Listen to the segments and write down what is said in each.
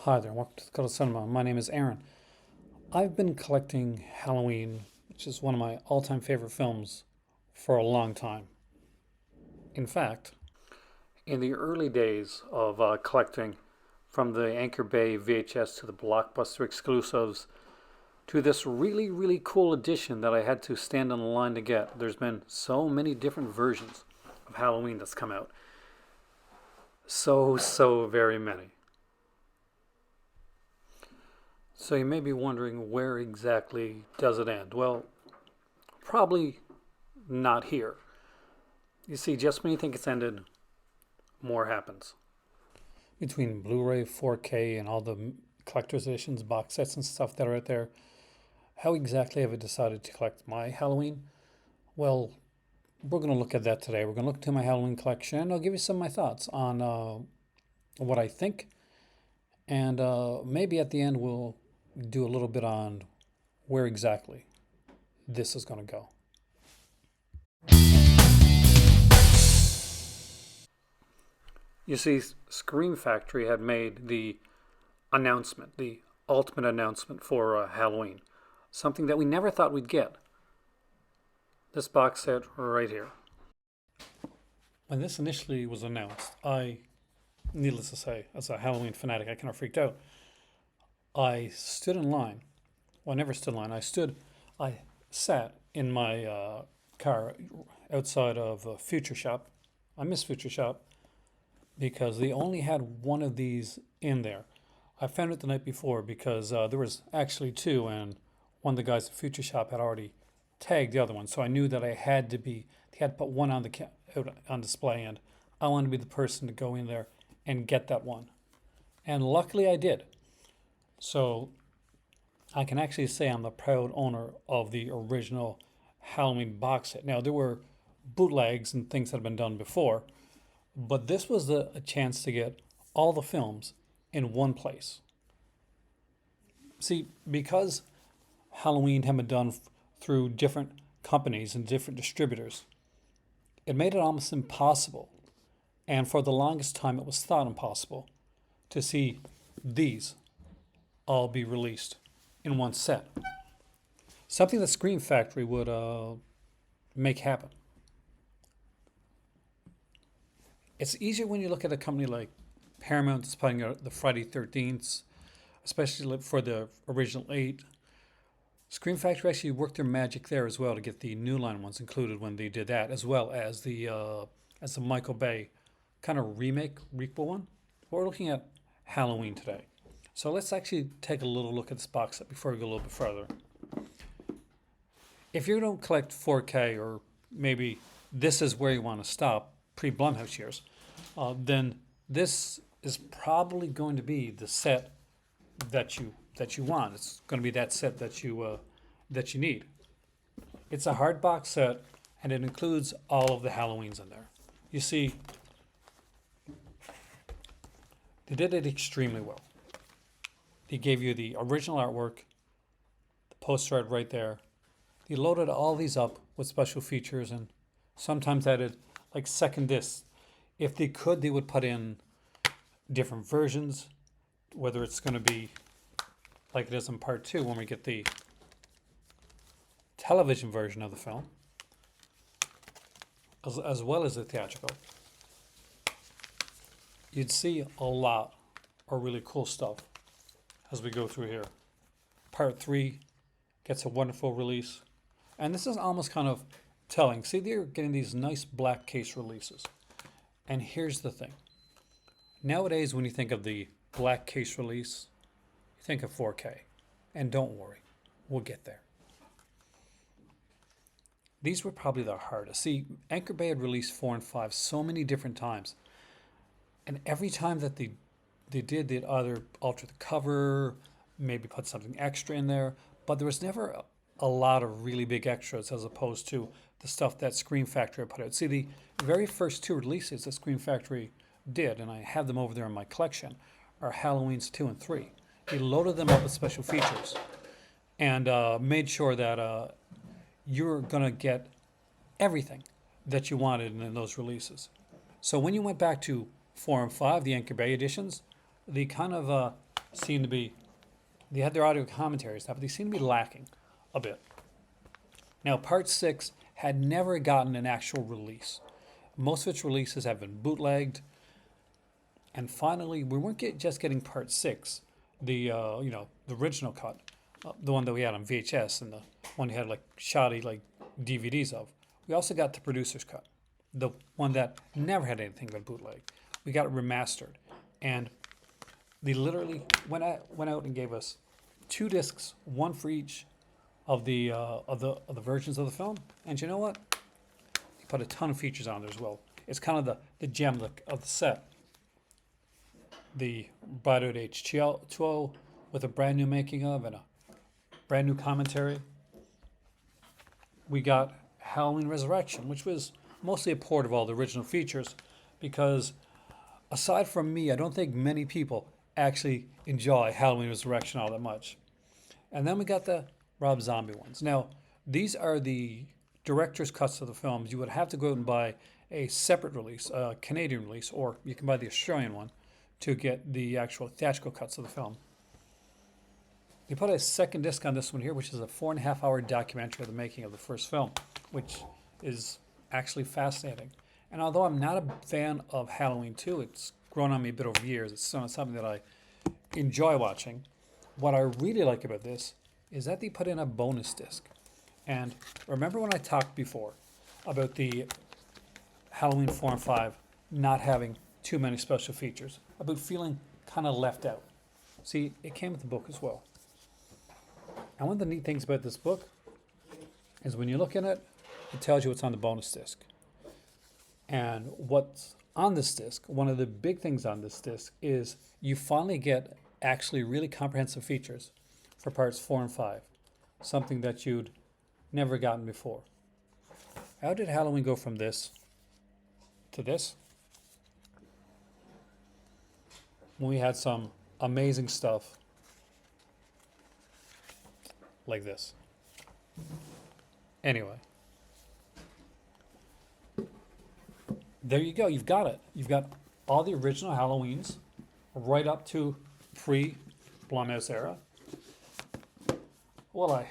Hi there, welcome to the Color Cinema. My name is Aaron. I've been collecting Halloween, which is one of my all-time favorite films, for a long time. In fact, in the early days of collecting, from the Anchor Bay VHS to the Blockbuster exclusives to this really, really cool edition that I had to stand on the line to get, there's been so many different versions of Halloween that's come out. So very many. So you may be wondering, where exactly does it end? Well, probably not here. You see, just when you think it's ended, more happens. Between Blu-ray, 4K, and all the collector's editions, box sets, and stuff that are out there, how exactly have I decided to collect my Halloween? Well, we're going to look at that today. We're going to look to my Halloween collection, and I'll give you some of my thoughts on what I think, and maybe at the end we'll do a little bit on where exactly this is going to go. You see, Scream Factory had made the announcement, the ultimate announcement for Halloween, something that we never thought we'd get. This box set right here. When this initially was announced, needless to say, as a Halloween fanatic, I kind of freaked out. I stood in line. Well, I never stood in line. I sat in my car outside of Future Shop. I miss Future Shop because they only had one of these in there. I found it the night before because there was actually two, and one of the guys at Future Shop had already tagged the other one, so I knew that they had to put one on out on display, and I wanted to be the person to go in there and get that one, and luckily I did. So I can actually say I'm the proud owner of the original Halloween box set. Now, there were bootlegs and things that had been done before, but this was a chance to get all the films in one place. See, because Halloween had been done through different companies and different distributors, it made it almost impossible, and for the longest time it was thought impossible, to see these all be released in one set. Something that Scream Factory would make happen. It's easier when you look at a company like Paramount that's putting out the Friday 13th, especially for the original 8. Scream Factory actually worked their magic there as well to get the New Line ones included when they did that, as well as the Michael Bay kind of remake, requel one. We're looking at Halloween today. So let's actually take a little look at this box set before we go a little bit further. If you don't collect 4K, or maybe this is where you want to stop, pre-Blumhouse years, then this is probably going to be the set that you want. It's going to be that set that you need. It's a hard box set, and it includes all of the Halloweens in there. You see, they did it extremely well. They gave you the original artwork, the poster art right there. They loaded all these up with special features and sometimes added like second discs. If they could, they would put in different versions, whether it's going to be like it is in part 2 when we get the television version of the film, as well as the theatrical. You'd see a lot of really cool stuff as we go through here. Part 3 gets a wonderful release. And this is almost kind of telling. See, they're getting these nice black case releases. And here's the thing. Nowadays, when you think of the black case release, you think of 4K. And don't worry, we'll get there. These were probably the hardest. See, Anchor Bay had released 4 and 5 so many different times. And every time that they'd either alter the cover, maybe put something extra in there, but there was never a lot of really big extras as opposed to the stuff that Scream Factory put out. See, the very first 2 releases that Scream Factory did, and I have them over there in my collection, are Halloween's 2 and 3. They loaded them up with special features and made sure that you're going to get everything that you wanted in those releases. So when you went back to 4 and 5, the Anchor Bay editions, they kind of seem to be, they had their audio commentary and stuff, but they seem to be lacking a bit. Now, part 6 had never gotten an actual release. Most of its releases have been bootlegged, and finally, we weren't just getting part 6, the the original cut, the one that we had on VHS, and the one you had like shoddy like DVDs of. We also got the producer's cut, the one that never had anything but bootleg. We got it remastered, and they literally went out and gave us 2 discs, one for each of the versions of the film. And you know what? They put a ton of features on there as well. It's kind of the gem of the set. The Bridal H2O with a brand new making of and a brand new commentary. We got Halloween Resurrection, which was mostly a port of all the original features, because aside from me, I don't think many people actually enjoy Halloween Resurrection all that much. And then we got the Rob Zombie ones. Now, these are the director's cuts of the films. You would have to go out and buy a separate release, a Canadian release, or you can buy the Australian one to get the actual theatrical cuts of the film. They put a second disc on this one here, which is a 4.5-hour documentary of the making of the first film, which is actually fascinating. And although I'm not a fan of Halloween 2, it's grown on me a bit over years. It's something that I enjoy watching. What I really like about this is that they put in a bonus disc. And remember when I talked before about the Halloween 4 and 5 not having too many special features, about feeling kind of left out? See, it came with the book as well. And one of the neat things about this book is when you look in it, it tells you what's on the bonus disc. And what's on this disc, one of the big things on this disc is you finally get actually really comprehensive features for parts 4 and 5, something that you'd never gotten before. How did Halloween go from this to this? When we had some amazing stuff like this. Anyway, there you go. You've got it. You've got all the original Halloweens right up to pre-Blumhouse era. Well,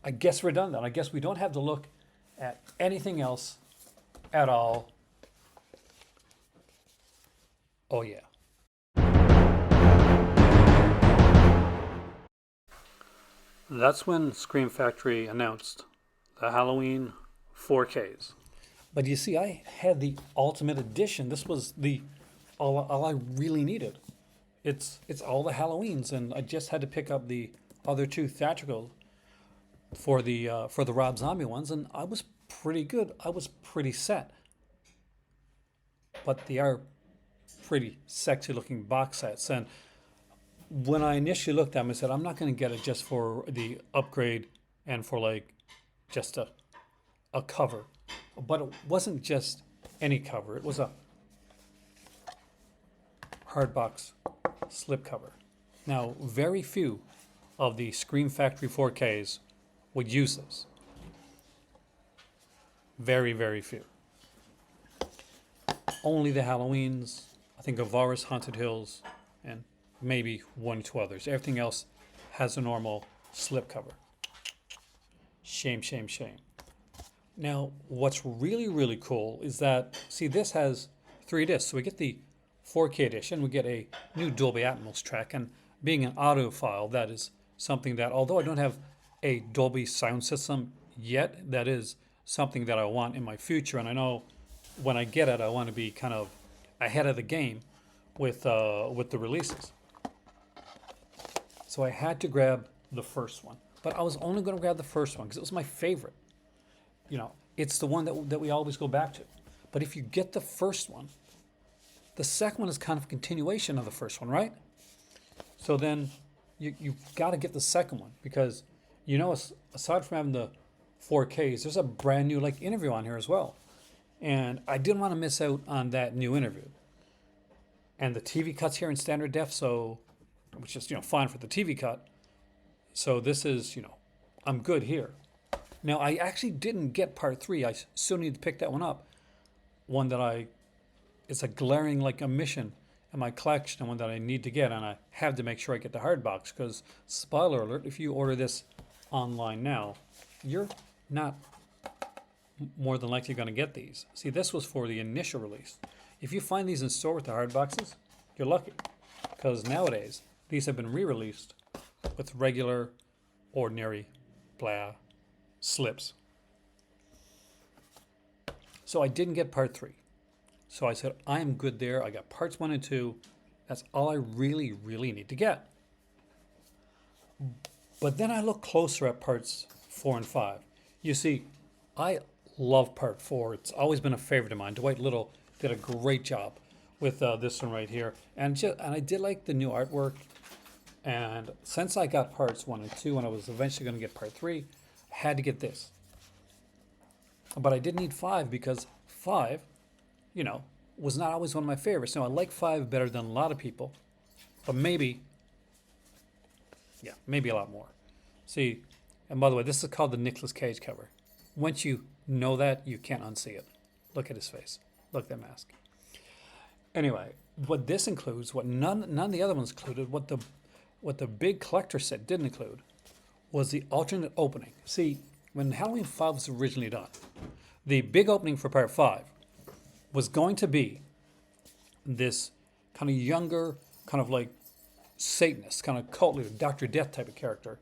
I guess we're done then. I guess we don't have to look at anything else at all. Oh, yeah. That's when Scream Factory announced the Halloween 4Ks. But you see, I had the Ultimate Edition. This was all I really needed. It's all the Halloweens, and I just had to pick up the other 2 theatrical for the Rob Zombie ones, and I was pretty good. I was pretty set. But they are pretty sexy looking box sets, and when I initially looked at them, I said, I'm not going to get it just for the upgrade and for like just a cover. But it wasn't just any cover. It was a hardbox slipcover. Now, very few of the Scream Factory 4Ks would use this. Very, very few. Only the Halloweens, I think Avara's Haunted Hills, and maybe 1 or 2 others. Everything else has a normal slipcover. Shame, shame, shame. Now, what's really, really cool is that, see, this has 3 discs. So we get the 4K edition, we get a new Dolby Atmos track, and being an audiophile, that is something that, although I don't have a Dolby sound system yet, that is something that I want in my future. And I know when I get it, I want to be kind of ahead of the game with the releases. So I had to grab the first one. But I was only going to grab the first one because it was my favorite. You know, it's the one that we always go back to. But if you get the first one, the second one is kind of a continuation of the first one, right? So then you've got to get the second one because, you know, aside from having the 4Ks, there's a brand new like interview on here as well. And I didn't want to miss out on that new interview. And the TV cut's here in standard def, so which is, fine for the TV cut. So this is, I'm good here. Now, I actually didn't get part 3. I still need to pick that one up. One that it's a glaring like omission in my collection and one that I need to get, and I have to make sure I get the hard box because, spoiler alert, if you order this online now, you're not more than likely going to get these. See, this was for the initial release. If you find these in store with the hard boxes, you're lucky, because nowadays these have been re-released with regular, ordinary, blah, slips. So I didn't get part 3. So I said, I am good there. I got parts 1 and 2. That's all I really, really need to get. But then I looked closer at parts 4 and 5. You see, I love part 4. It's always been a favorite of mine. Dwight Little did a great job with this one right here. And I did like the new artwork. And since I got parts 1 and 2, and I was eventually going to get part 3, I had to get this. But I didn't need 5 because 5, was not always one of my favorites. Now, I like 5 better than a lot of people, but maybe a lot more. See, and by the way, this is called the Nicolas Cage cover. Once you know that, you can't unsee it. Look at his face. Look at that mask. Anyway, what this includes, what none of the other ones included, what the big collector set didn't include, was the alternate opening. See, when Halloween 5 was originally done, the big opening for part 5 was going to be this kind of younger, kind of like Satanist, kind of cult leader, Dr. Death type of character.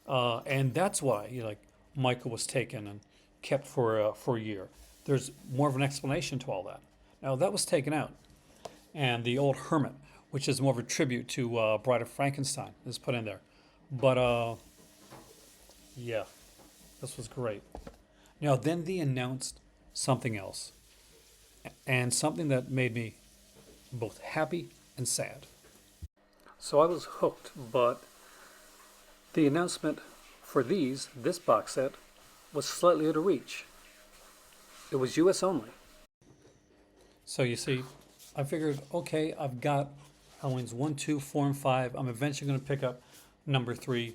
And that's why Michael was taken and kept for a year. There's more of an explanation to all that. Now, that was taken out. And the old Hermit, which is more of a tribute to Bride of Frankenstein, is put in there. But, yeah, this was great. Now, then they announced something else. And something that made me both happy and sad. So I was hooked, but the announcement for this box set, was slightly out of reach. It was US only. So you see, I figured, okay, I've got Halloween's 1, 2, 4, and 5. I'm eventually going to pick up number 3.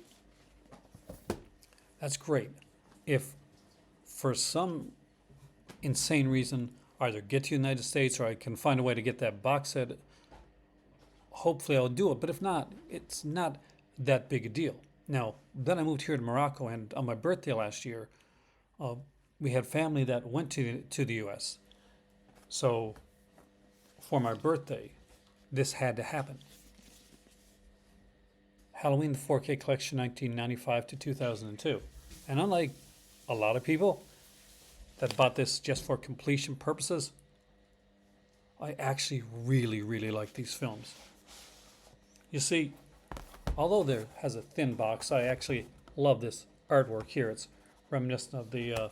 That's great. If for some insane reason, either get to the United States or I can find a way to get that box set, hopefully I'll do it. But if not, it's not that big a deal. Now, then I moved here to Morocco, and on my birthday last year, we had family that went to the U.S. So for my birthday, this had to happen. Halloween, the 4K collection, 1995 to 2002. And unlike a lot of people that bought this just for completion purposes, I actually really, really like these films. You see, although there has a thin box, I actually love this artwork here. It's reminiscent of the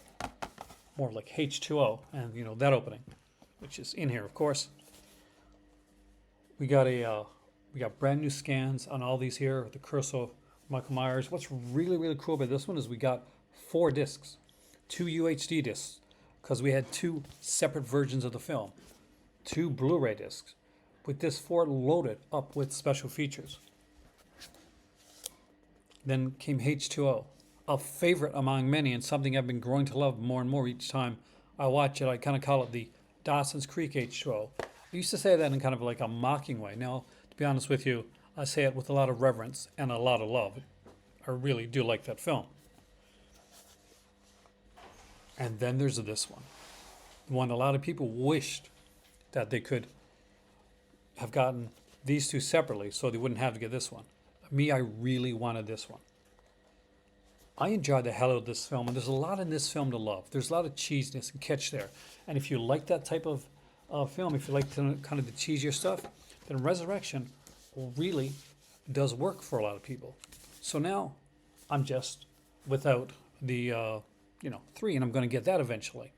more like H2O and that opening, which is in here, of course. We got brand new scans on all these here. The Curse of Michael Myers. What's really, really cool about this one is we got 4 discs, 2 UHD discs, because we had 2 separate versions of the film, 2 Blu-ray discs, with this 4 loaded up with special features. Then came H2O, a favorite among many and something I've been growing to love more and more each time I watch it. I kind of call it the Dawson's Creek H2O. I used to say that in kind of like a mocking way. Now, to be honest with you, I say it with a lot of reverence and a lot of love. I really do like that film. And then there's this one. The one a lot of people wished that they could have gotten these 2 separately so they wouldn't have to get this one. Me, I really wanted this one. I enjoyed the hell out of this film, and there's a lot in this film to love. There's a lot of cheesiness and catch there. And if you like that type of film, if you like kind of the cheesier stuff, then Resurrection really does work for a lot of people. So now I'm just without the 3, and I'm going to get that eventually.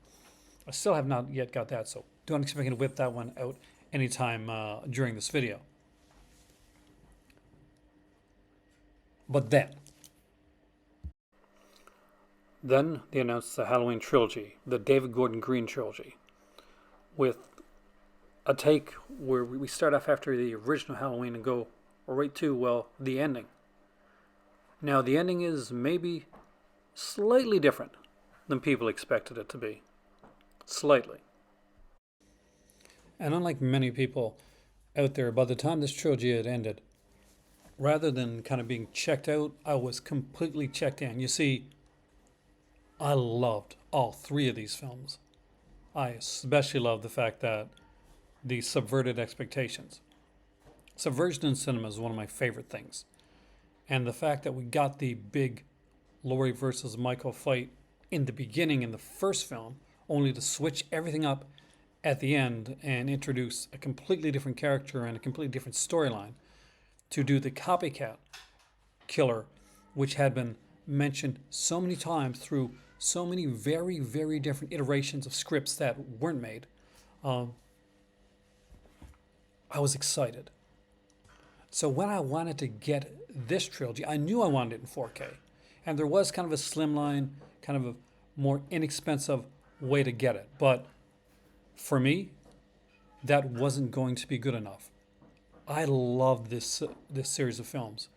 I still have not yet got that, so don't expect me to whip that one out anytime during this video. But then they announced the Halloween trilogy, the David Gordon Green trilogy, with a take where we start off after the original Halloween and go right to, the ending. Now, the ending is maybe slightly different than people expected it to be. Slightly. And unlike many people, out there. By the time this trilogy had ended, rather than kind of being checked out, I was completely checked in. You see, I loved all three of these films. I especially love the fact that the subverted expectations. Subversion in cinema is one of my favorite things. And the fact that we got the big Laurie versus Michael fight in the beginning in the first film, only to switch everything up at the end and introduce a completely different character and a completely different storyline to do the copycat killer, which had been mentioned so many times through so many very, very different iterations of scripts that weren't made. Um, I was excited. So when I wanted to get this trilogy, I knew I wanted it in 4K. And there was kind of a slimline, kind of a more inexpensive way to get it. But for me, that wasn't going to be good enough. I love this series of films.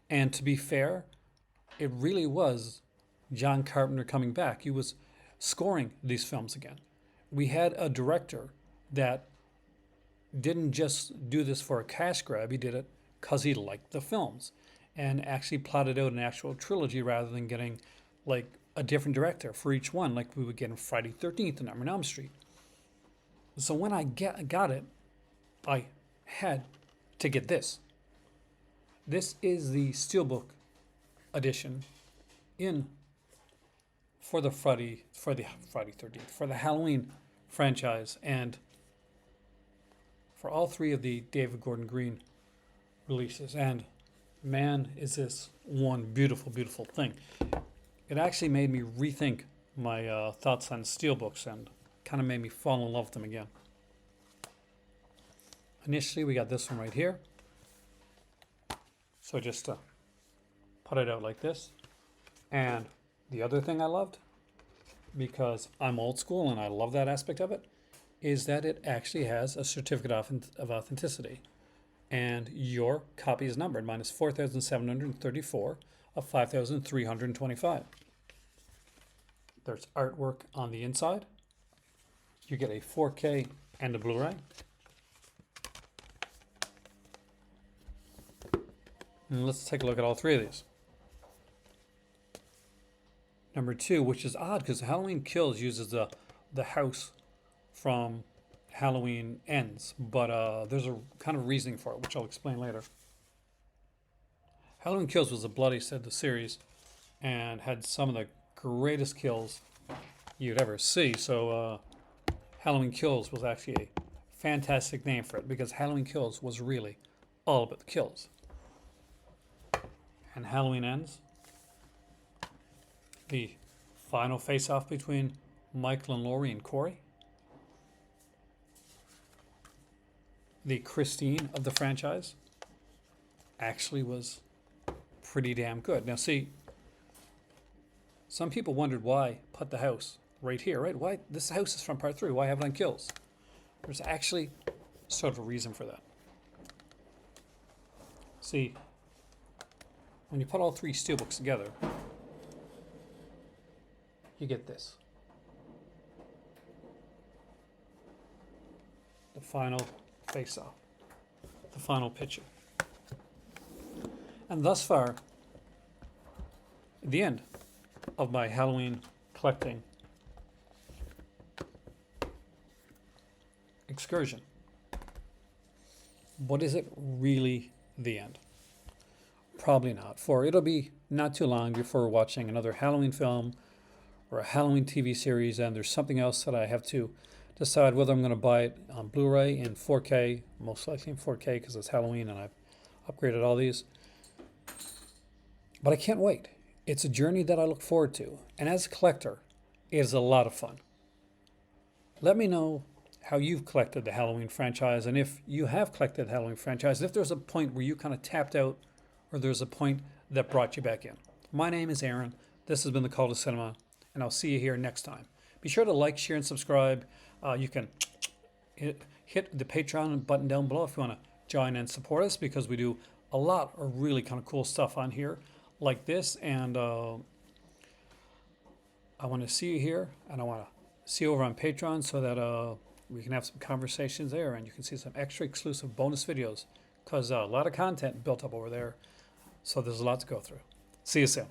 And to be fair, it really was John Carpenter coming back. He was scoring these films again. We had a director that didn't just do this for a cash grab, he did it because he liked the films and actually plotted out an actual trilogy rather than getting like a different director for each one, like we would get in Friday 13th and Nightmare on Elm Street. So when I got it, I had to get this. This is the Steelbook edition in for the Friday 13th, for the Halloween franchise, and for all three of the David Gordon Green releases. And man, is this one beautiful, beautiful thing. It actually made me rethink my thoughts on steelbooks and kind of made me fall in love with them again. Initially, we got this one right here. So just put it out like this. And the other thing I loved, because I'm old school and I love that aspect of it, is that it actually has a certificate of authenticity. And your copy is numbered. Mine is 4,734 of 5,325. There's artwork on the inside. You get a 4K and a Blu-ray. And let's take a look at all three of these. Number 2, which is odd because Halloween Kills uses the house from Halloween Ends, but there's a kind of reasoning for it, which I'll explain later. Halloween Kills was the bloodiest of the series and had some of the greatest kills you'd ever see. So Halloween Kills was actually a fantastic name for it because Halloween Kills was really all about the kills. And Halloween Ends, the final face-off between Michael and Laurie and Corey. The Christine of the franchise actually was pretty damn good. Now see, some people wondered why put the house right here, right? Why this house is from part 3, why have it on Kills? There's actually sort of a reason for that. See, when you put all 3 steelbooks together, you get this. The final face-off. The final picture. And thus far, at the end of my Halloween collecting excursion, but is it really the end? Probably not, for it'll be not too long before watching another Halloween film or a Halloween TV series, and there's something else that I have to decide whether I'm going to buy it on Blu-ray in 4K, most likely in 4K because it's Halloween and I've upgraded all these. But I can't wait. It's a journey that I look forward to, and as a collector, it is a lot of fun. Let me know how you've collected the Halloween franchise, and if you have collected the Halloween franchise, if there's a point where you kind of tapped out or there's a point that brought you back in. My name is Aaron. This has been The Call to Cinema, and I'll see you here next time. Be sure to like, share, and subscribe. You can hit the Patreon button down below if you want to join and support us, because we do a lot of really kind of cool stuff on here like this. And I want to see you here, and I want to see you over on Patreon so that We can have some conversations there, and you can see some extra exclusive bonus videos because a lot of content built up over there. So there's a lot to go through. See you soon.